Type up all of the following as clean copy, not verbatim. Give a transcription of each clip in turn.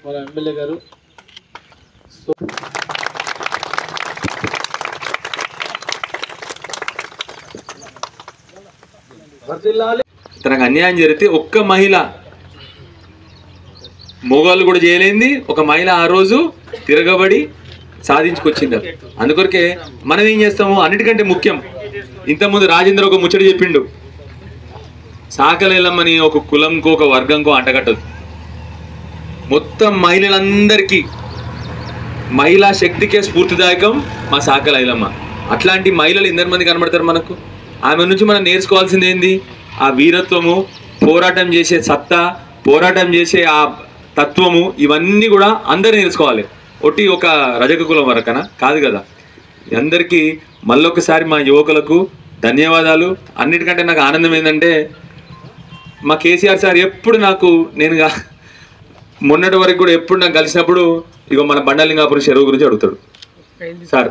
మన ఎమ్మెల్యే గారు తనకు అన్యాయం జరిగితే ఒక్క మహిళ, మొగాళ్ళు కూడా చేయలేంది, ఒక మహిళ ఆ రోజు తిరగబడి సాధించుకొచ్చింది. అందుకొరకే మనం ఏం చేస్తాము, అన్నిటికంటే ముఖ్యం, ఇంతకుముందు రాజేంద్ర ఒక ముచ్చట చెప్పిండు, సాకలేలమ్మని ఒక కులంకో ఒక వర్గంకో అంటగట్టదు. మొత్తం మహిళలందరికీ మహిళా శక్తికే స్ఫూర్తిదాయకం మా సాకలైలమ్మ. అట్లాంటి మహిళలు ఎందరి మంది కనబడతారు మనకు. ఆమె నుంచి మనం నేర్చుకోవాల్సింది ఏంది, ఆ వీరత్వము, పోరాటం చేసే సత్తా, పోరాటం చేసే ఆ తత్వము, ఇవన్నీ కూడా అందరూ నేర్చుకోవాలి. ఒట్టి ఒక రజక కులం వరకనా కాదు కదా. అందరికీ మళ్ళొకసారి మా యువకులకు ధన్యవాదాలు. అన్నిటికంటే నాకు ఆనందం ఏంటంటే మా కేసీఆర్ సార్ ఎప్పుడు నాకు, నేనుగా మొన్నటి వరకు కూడా ఎప్పుడు నాకు కలిసినప్పుడు ఇగో మన బండలింగాపురం చెరువు గురించి అడుగుతాడు సార్,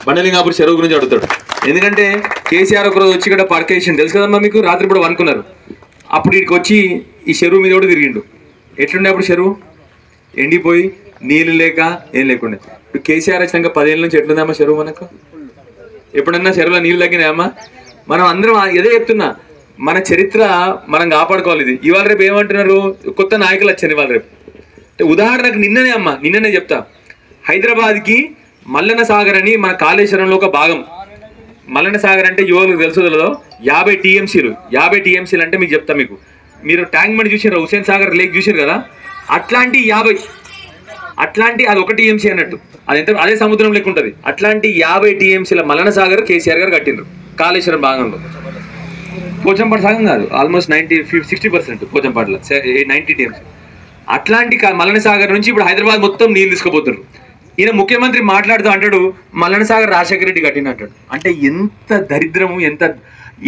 బండలింగాపురం చెరువు గురించి అడుగుతాడు. ఎందుకంటే కేసీఆర్ ఒకరోజు వచ్చి ఇక్కడ పడకేసిండు, తెలుసు కదమ్మా మీకు, రాత్రి కూడా అనుకున్నారు. అప్పుడు ఇక్కడికి వచ్చి ఈ చెరువు మీద కూడా తిరిగిండు. ఎట్లుండే అప్పుడు చెరువు ఎండిపోయి నీళ్ళు లేక ఏం లేకుండే. ఇప్పుడు కేసీఆర్ వచ్చినాక 10 ఏళ్ళ నుంచి ఎట్లుందమ్మా చెరువు మనకు? ఎప్పుడన్నా చెరువులో నీళ్ళు తగ్గినాయమ్మా? మనం అందరం అదే చెప్తున్నా, మన చరిత్ర మనం కాపాడుకోవాలి. ఇది ఇవాళ రేపు ఏమంటున్నారు, కొత్త నాయకులు వచ్చారు ఇవాళ రేపు. ఉదాహరణకు నిన్ననే చెప్తా, హైదరాబాద్కి మల్లన్న సాగర్ అని మన కాళేశ్వరంలో ఒక భాగం. మల్లన్న సాగర్ అంటే యువకులకు తెలుసుదో 50 TMCలు. 50 TMCలు అంటే మీకు చెప్తా, మీరు ట్యాంక్ బండ్ చూసారు, హుసేన్ సాగర్ లేక్ చూసారు కదా, అట్లాంటి 50, అట్లాంటి అది 1 TMC అన్నట్టు, అది ఎంత అదే సముద్రం లెక్క ఉంటుంది. అట్లాంటి 50 TMCల మల్లన్న సాగర్ కేసీఆర్ గారు కట్టిండ్రు కాళేశ్వరం భాగంలో. పోచంపాడు సాగం కాదు, ఆల్మోస్ట్ 60% పోచంపాడులో 90 TMC. అట్లాంటి మల్లన్న సాగర్ నుంచి ఇప్పుడు హైదరాబాద్ మొత్తం నీళ్ళు తీసుకుపోతున్నారు. ఈయన ముఖ్యమంత్రి మాట్లాడుతూ అంటాడు మల్లన్న సాగర్ రాజశేఖర రెడ్డి కట్టిన అంటాడు. అంటే ఎంత దరిద్రము, ఎంత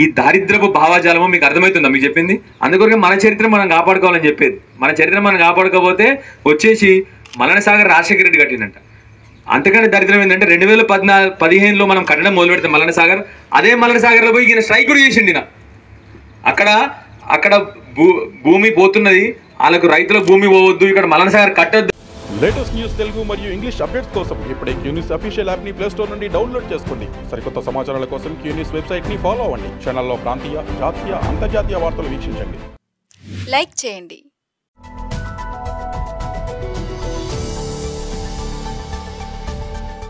ఈ దారిద్రపు భావాజాలమో మీకు అర్థమవుతుందా మీకు చెప్పింది? అందుకొరకే మన చరిత్ర మనం కాపాడుకోవాలని చెప్పేది. మన చరిత్ర మనం కాపాడుకోకపోతే వచ్చేసి మల్లన్న సాగర్ రాజశేఖర రెడ్డి కట్టిందంట. అంతకంటే దరిద్రం ఏంటంటే 2015లో మనం కట్టడం మొదలు పెడితే మల్లన్న సాగర్, అదే మల్లన్న సాగర్లో పోయి ఈయన స్ట్రైక్ కూడా చేసిండు. ఈయన అక్కడ భూమి పోతున్నది, వాళ్ళకు రైతుల భూమి పోవద్దు, ఇక్కడ మల్లన్న సాగర్ కట్టొద్దు. లేటెస్ట్ న్యూస్ తెలుగు మరియు ఇంగ్లీష్ అప్డేట్స్ కోసం ఇప్పుడే క్యూన్యూస్ అఫీషియల్ యాప్ ని ప్లే స్టోర్ నుండి డౌన్లోడ్ చేసుకోండి. సరికొత్త సమాచారాల కోసం క్యూన్యూస్ వెబ్సైట్ ని ఫాలో అవ్వండి. ఛానల్లో ప్రాంతీయ, జాతీయ, అంతర్జాతీయ వార్తలు వీక్షించండి. లైక్ చేయండి.